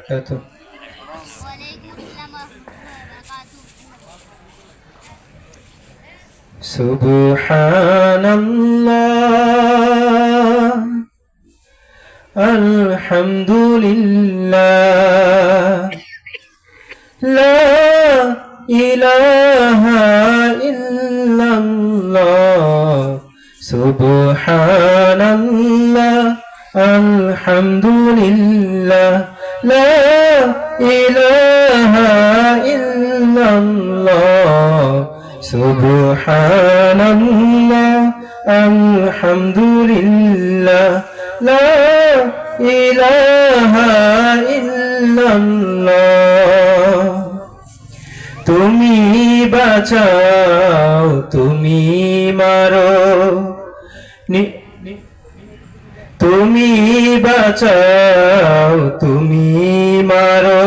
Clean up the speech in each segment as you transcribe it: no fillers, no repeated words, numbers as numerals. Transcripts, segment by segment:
وبركاته. سبحان الله الحمد لله لا إله إلا الله سبحان الله الحمد لله لا إله إلا الله سبحان الله الحمد لله لا إله إلا الله তুমি বাঁচাও তুমি মারো তুমি বাঁচাও তুমি মারো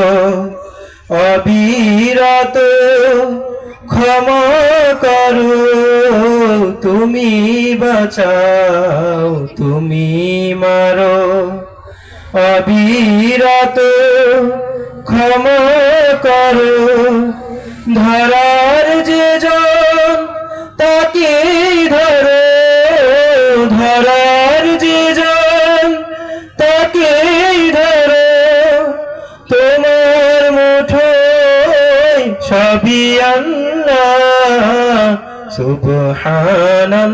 অবিরত ক্ষমা করো তুমি বাঁচাও তুমি মারো অবিরত ক্ষমা করো ধরার যে জন তাকে ধরো ধরার যে জন তাকে ধরো তোমার মুঠোয় সবই আল্লাহ সুবহানাল্লাহ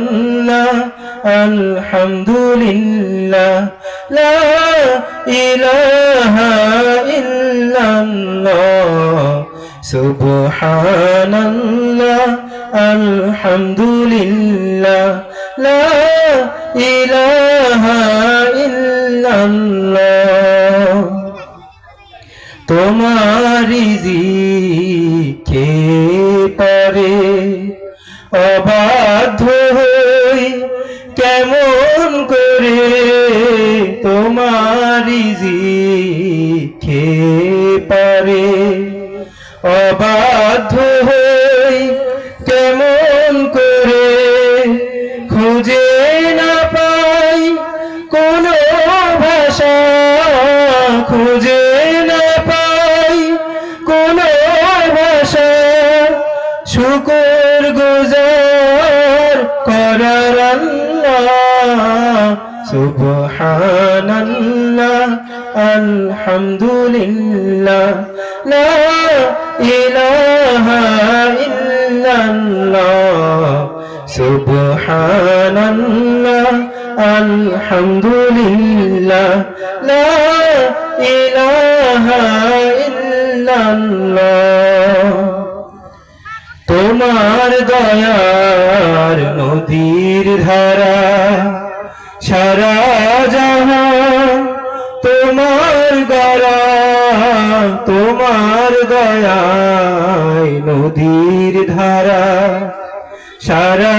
আলহামদুলিল্লাহ লা ইলাহা ইল্লাল্লাহ সুবহানাল্লাহ আলহামদুলিল্লাহ লা ইলাহা ইল্লাল্লাহ তোমার রিজিকে পারে অবাধ্য হই কেমন করে তোমার রিজিকে পারে অবাধ্য হই কেমন করে খুঁজে না পাই কোনো ভাষা খুঁজে না পাই কোনো ভাষা শুকর গুজার করার আল্লাহ সুবহানাল্লাহ আলহামদুলিল্লাহ লা ইলাহা ইল্লাল্লাহ সুবহানাল্লাহ আলহামদুলিল্লাহ লা ইলাহা ইল্লাল্লাহ তোমার দয়ার নদীর ধারা সারা জাহান তোমার গড়া তোমার দয়ায় নদীর ধারা সারা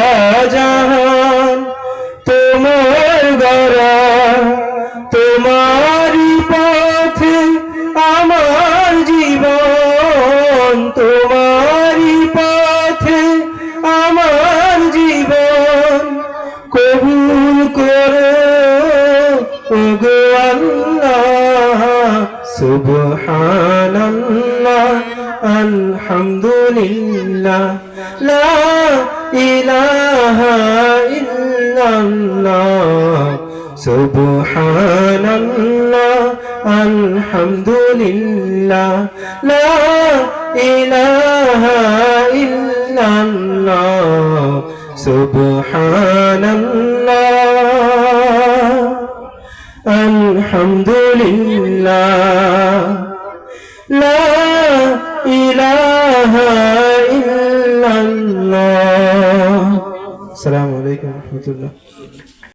জাহান তোমার গড়া তোমারই পথে আমার জীবন তোমারই পথে আমার জীবন কবুল করো ওগো আল্লাহ সুবহানাল্লাহ আলহামদুলিল্লাহ লা ইলাহা ইল্লাল্লাহ সুবহানাল্লাহ আলহামদুলিল্লাহ লা ইলাহা ইল্লাল্লাহ সুবহানাল্লাহ আলহামদুলিল্লাহ লা ইলাহা ইল্লাল্লাহ। আসসালামু আলাইকুম ওয়া রাহমাতুল্লাহ।